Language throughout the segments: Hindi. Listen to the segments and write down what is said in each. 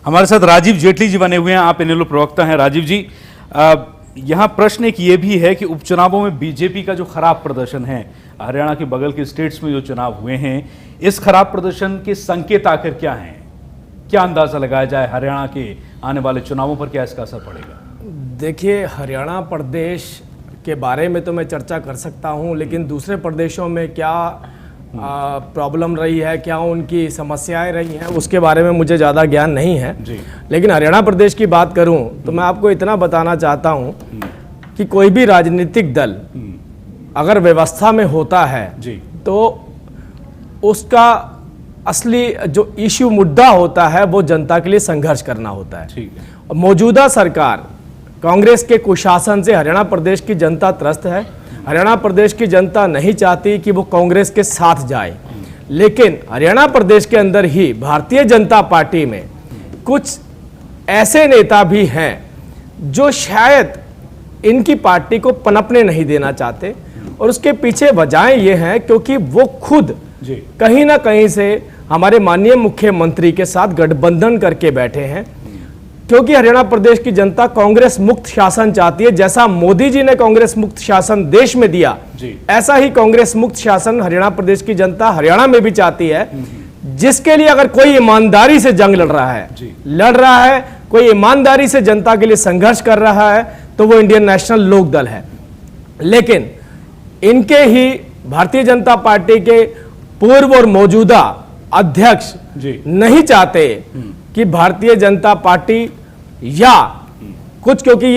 हमारे साथ राजीव जेटली जी बने हुए हैं, आप इनेलो प्रवक्ता हैं। राजीव जी, यहाँ प्रश्न एक ये भी है कि उपचुनावों में बीजेपी का जो खराब प्रदर्शन है, हरियाणा के बगल के स्टेट्स में जो चुनाव हुए हैं, इस खराब प्रदर्शन के संकेत आखिर क्या हैं? क्या अंदाजा लगाया जाए हरियाणा के आने वाले चुनावों पर, क्या इसका असर पड़ेगा? देखिए, हरियाणा प्रदेश के बारे में तो मैं चर्चा कर सकता हूं, लेकिन दूसरे प्रदेशों में क्या प्रॉब्लम रही है, क्या उनकी समस्याएं रही हैं, उसके बारे में मुझे ज़्यादा ज्ञान नहीं है जी। लेकिन हरियाणा प्रदेश की बात करूं तो मैं आपको इतना बताना चाहता हूं कि कोई भी राजनीतिक दल अगर व्यवस्था में होता है जी। तो उसका असली जो इश्यू मुद्दा होता है वो जनता के लिए संघर्ष करना होता है। ठीक है। मौजूदा सरकार कांग्रेस के कुशासन से हरियाणा प्रदेश की जनता त्रस्त है। हरियाणा प्रदेश की जनता नहीं चाहती कि वो कांग्रेस के साथ जाए, लेकिन हरियाणा प्रदेश के अंदर ही भारतीय जनता पार्टी में कुछ ऐसे नेता भी हैं जो शायद इनकी पार्टी को पनपने नहीं देना चाहते, और उसके पीछे वजहें ये हैं क्योंकि वो खुद जी। कहीं ना कहीं से हमारे माननीय मुख्यमंत्री के साथ गठबंधन करके बैठे हैं, क्योंकि हरियाणा प्रदेश की जनता कांग्रेस मुक्त शासन चाहती है। जैसा मोदी जी ने कांग्रेस मुक्त शासन देश में दिया जी। ऐसा ही कांग्रेस मुक्त शासन हरियाणा प्रदेश की जनता हरियाणा में भी चाहती है, जिसके लिए अगर कोई ईमानदारी से जंग लड़ रहा है, कोई ईमानदारी से जनता के लिए संघर्ष कर रहा है, तो वो इंडियन नेशनल लोक दल है। लेकिन इनके ही भारतीय जनता पार्टी के पूर्व और मौजूदा अध्यक्ष नहीं चाहते कि भारतीय जनता पार्टी या कुछ, क्योंकि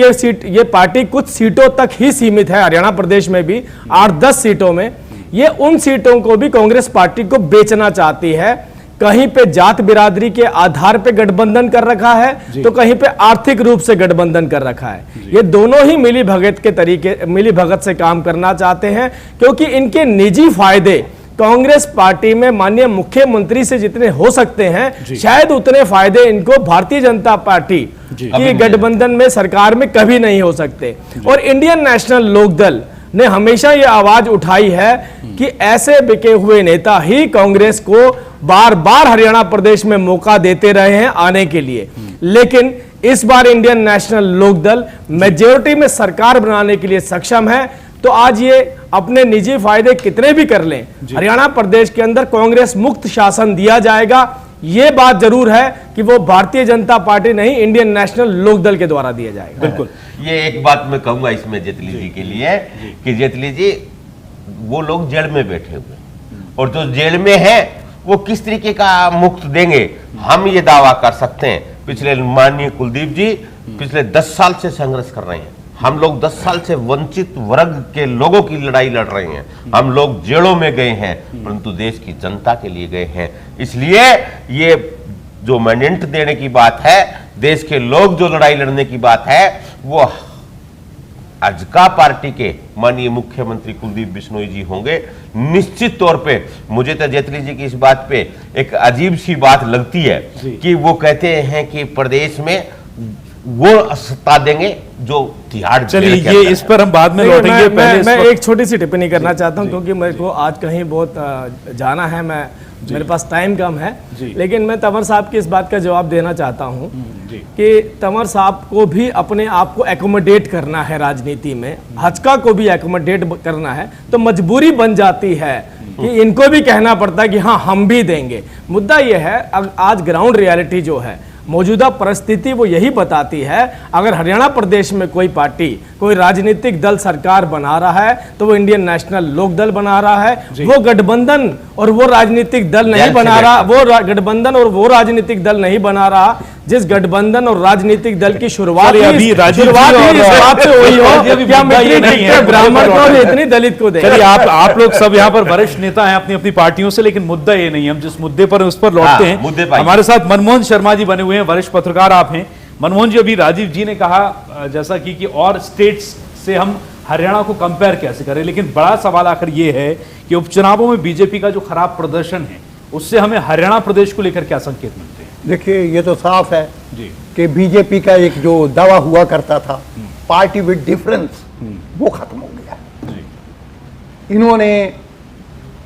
ये पार्टी कुछ सीटों तक ही सीमित है हरियाणा प्रदेश में भी 8-10 सीटों में, ये उन सीटों को भी कांग्रेस पार्टी को बेचना चाहती है। कहीं पे जात बिरादरी के आधार पे गठबंधन कर रखा है, तो कहीं पे आर्थिक रूप से गठबंधन कर रखा है। ये दोनों ही मिली भगत से काम करना चाहते हैं, क्योंकि इनके निजी फायदे कांग्रेस पार्टी में माननीय मुख्यमंत्री से जितने हो सकते हैं, शायद उतने फायदे इनको भारतीय जनता पार्टी की गठबंधन में, सरकार में कभी नहीं हो सकते। और इंडियन नेशनल लोक दल ने हमेशा ये आवाज उठाई है कि ऐसे बिके हुए नेता ही कांग्रेस को बार बार हरियाणा प्रदेश में मौका देते रहे हैं आने के लिए। लेकिन इस बार इंडियन नेशनल लोक दल मेजॉरिटी में सरकार बनाने के लिए सक्षम है, तो आज ये अपने निजी फायदे कितने भी कर लें, हरियाणा प्रदेश के अंदर कांग्रेस मुक्त शासन दिया जाएगा। ये बात जरूर है कि वो भारतीय जनता पार्टी नहीं, इंडियन नेशनल लोक दल के द्वारा दिया जाएगा। बिल्कुल। ये एक बात मैं कहूंगा इसमें जेटली जी के लिए कि जेटली जी वो लोग जेल में बैठे हुए, और जो जेल में है वो किस तरीके का मुक्त देंगे, हम ये दावा कर सकते हैं। पिछले माननीय कुलदीप जी पिछले 10 साल से संघर्ष कर रहे हैं। हम लोग 10 साल से वंचित वर्ग के लोगों की लड़ाई लड़ रहे हैं। हम लोग जेलों में गए हैं, परंतु देश की जनता के लिए गए हैं। इसलिए ये जो मैंडेट देने की बात है, देश के लोग जो लड़ाई लड़ने की बात है, वो अजका पार्टी के माननीय मुख्यमंत्री कुलदीप बिश्नोई जी होंगे निश्चित तौर पे। मुझे तो जेटली जी की इस बात पे एक अजीब सी बात लगती है कि वो कहते हैं कि प्रदेश में वो सत्ता देंगे जो तिहाड़। चलिए, ये इस पर हम बाद में लौटेंगे। पहले मैं एक छोटी सी टिप्पणी करना चाहता हूं, क्योंकि मेरे को आज कहीं बहुत जाना है, मेरे पास टाइम कम है, लेकिन मैं तंवर साहब की इस बात का जवाब देना चाहता हूं कि तंवर साहब को भी अपने आप को एकोमोडेट करना है राजनीति में, हजका को भी एकोमोडेट करना है, तो मजबूरी बन जाती है कि इनको भी कहना पड़ता है कि हाँ हम भी देंगे। मुद्दा यह है, आज ग्राउंड रियलिटी जो है, मौजूदा परिस्थिति वो यही बताती है, अगर हरियाणा प्रदेश में कोई पार्टी, कोई राजनीतिक दल सरकार बना रहा है, तो वो इंडियन नेशनल लोक दल बना रहा है। वो गठबंधन और वो राजनीतिक दल नहीं बना रहा, वो गठबंधन और वो राजनीतिक दल नहीं बना रहा जिस गठबंधन और राजनीतिक दल की शुरुआत इस बात से हुई हो कि हम ब्राह्मण को और इतनी दलित को दें। चलिए, आप लोग सब यहाँ पर वरिष्ठ नेता हैं अपनी अपनी पार्टियों से, लेकिन मुद्दा ये नहीं है। हम जिस मुद्दे पर उस पर लौटते हैं। हमारे साथ मनमोहन शर्मा जी बने हुए हैं, वरिष्ठ पत्रकार आप हैं। मनमोहन जी, अभी राजीव जी ने कहा जैसा कि और स्टेट्स से हम हरियाणा को कंपेयर कैसे करें, लेकिन बड़ा सवाल आखिर ये है कि उपचुनावों में बीजेपी का जो खराब प्रदर्शन है, उससे हमें हरियाणा प्रदेश को लेकर क्या संकेत मिलते हैं? देखिए, ये तो साफ है कि बीजेपी का एक जो दावा हुआ करता था, पार्टी विद डिफरेंस, वो खत्म हो गया। इन्होंने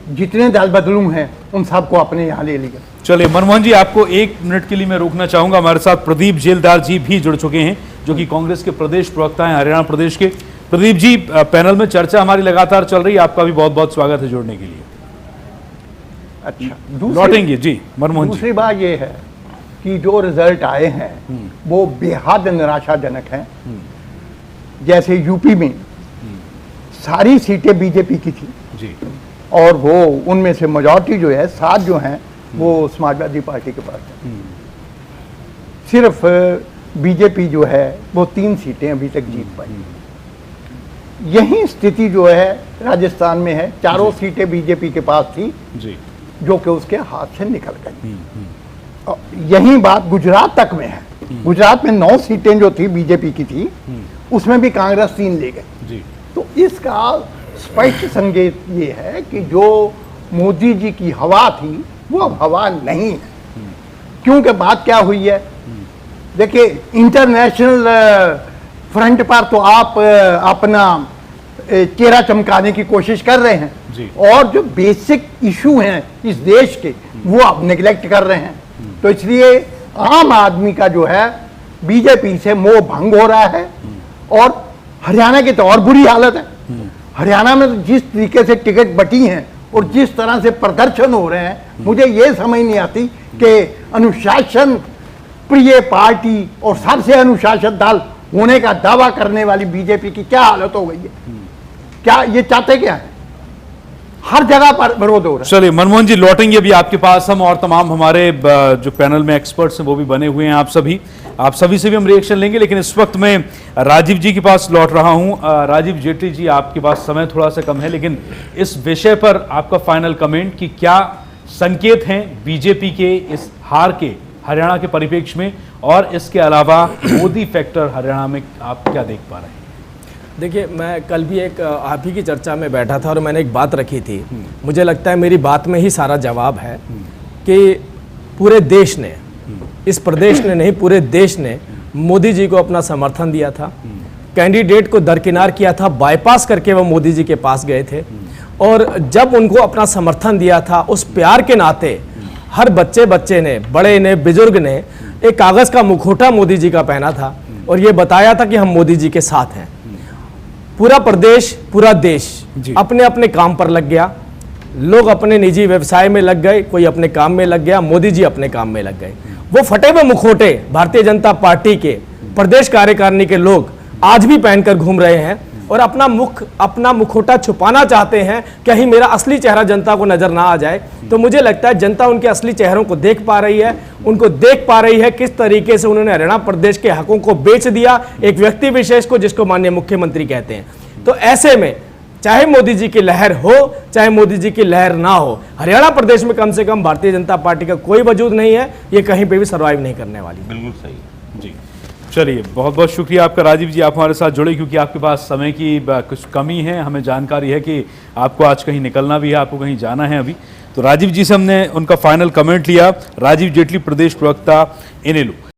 जितने दल बदलू हैं उन सबको अपने यहाँ ले लिया। चलिए मनमोहन जी, आपको 1 मिनट के लिए मैं रोकना चाहूंगा। हमारे साथ प्रदीप जेलदार जी भी जुड़ चुके हैं, जो कि कांग्रेस के प्रदेश प्रवक्ता हैं हरियाणा प्रदेश के। प्रदीप जी, पैनल में चर्चा हमारी लगातार चल रही है, आपका भी बहुत बहुत स्वागत है जुड़ने के लिए। अच्छा, लौटेंगे जी मनमोहन जी। दूसरी बात ये है कि जो रिजल्ट आए हैं वो बेहद निराशाजनक हैं। जैसे यूपी में सारी सीटें बीजेपी की थी जी, और वो उनमें से मेजॉरिटी जो है 7 जो हैं वो समाजवादी पार्टी के पास है। सिर्फ बीजेपी जो है वो 3 सीटें अभी तक जीत पाई। यही स्थिति जो है राजस्थान में है, 4 सीटें बीजेपी के पास थी जी, जो कि उसके हाथ से निकल गई। और यही बात गुजरात तक में है। गुजरात में 9 सीटें जो थी बीजेपी की थी, उसमें भी कांग्रेस 3 ले गई। जी, तो इसका स्पष्ट संकेत ये है कि जो मोदी जी की हवा थी वो अब हवा नहीं है। क्योंकि बात क्या हुई है, देखिए इंटरनेशनल फ्रंट पर तो आप अपना चेहरा चमकाने की कोशिश कर रहे हैं जी। और जो बेसिक इशू हैं इस देश के वो आप नेग्लेक्ट कर रहे हैं। तो इसलिए आम आदमी का जो है बीजेपी से मोह भंग हो रहा है। और हरियाणा की तो और बुरी हालत है। हरियाणा में तो जिस तरीके से टिकट बटी हैं और जिस तरह से प्रदर्शन हो रहे हैं, मुझे ये समझ नहीं आती कि अनुशासन प्रिय पार्टी और सबसे अनुशासित दल होने का दावा करने वाली बीजेपी की क्या हालत हो गई है। क्या ये चाहते क्या है? हर जगह पर विरोध हो रहा है। चलिए मनमोहन जी, लौटेंगे अभी आपके पास हम, और तमाम हमारे जो पैनल में एक्सपर्ट्स हैं वो भी बने हुए हैं, आप सभी से भी हम रिएक्शन लेंगे। लेकिन इस वक्त मैं राजीव जी के पास लौट रहा हूं। राजीव जेटली जी, आपके पास समय थोड़ा सा कम है, लेकिन इस विषय पर आपका फाइनल कमेंट कि क्या संकेत हैं बीजेपी के इस हार के हरियाणा के परिप्रेक्ष्य में, और इसके अलावा मोदी फैक्टर हरियाणा में आप क्या देख पा रहे हैं? देखिए, मैं कल भी एक आप ही की चर्चा में बैठा था और मैंने एक बात रखी थी। मुझे लगता है मेरी बात में ही सारा जवाब है कि पूरे देश ने, इस प्रदेश ने नहीं पूरे देश ने मोदी जी को अपना समर्थन दिया था। कैंडिडेट को दरकिनार किया था, बाईपास करके वो मोदी जी के पास गए थे। और जब उनको अपना समर्थन दिया था, उस प्यार के नाते हर बच्चे ने, बड़े ने, बुजुर्ग ने एक कागज़ का मुखौटा मोदी जी का पहना था और ये बताया था कि हम मोदी जी के साथ हैं। पूरा प्रदेश, पूरा देश अपने अपने काम पर लग गया। लोग अपने निजी व्यवसाय में लग गए, कोई अपने काम में लग गया, मोदी जी अपने काम में लग गए। वो फटे हुए मुखौटे भारतीय जनता पार्टी के प्रदेश कार्यकारिणी के लोग आज भी पहनकर घूम रहे हैं और अपना मुखौटा छुपाना चाहते हैं, कहीं मेरा असली चेहरा जनता को नजर ना आ जाए। तो मुझे लगता है जनता उनके असली चेहरों को देख पा रही है, उनको देख पा रही है किस तरीके से उन्होंने हरियाणा प्रदेश के हकों को बेच दिया एक व्यक्ति विशेष को, जिसको माननीय मुख्यमंत्री कहते हैं। तो ऐसे में चाहे मोदी जी की लहर हो, चाहे मोदी जी की लहर ना हो, हरियाणा प्रदेश में कम से कम भारतीय जनता पार्टी का कोई वजूद नहीं है। ये कहीं पे भी सर्वाइव नहीं करने वाली। बिल्कुल सही जी, चलिए बहुत बहुत शुक्रिया आपका राजीव जी, आप हमारे साथ जुड़े, क्योंकि आपके पास समय की कुछ कमी है। हमें जानकारी है कि आपको आज कहीं निकलना भी है, आपको कहीं जाना है अभी। तो राजीव जी से हमने उनका फाइनल कमेंट लिया। राजीव जेटली, प्रदेश प्रवक्ता, इनेलो।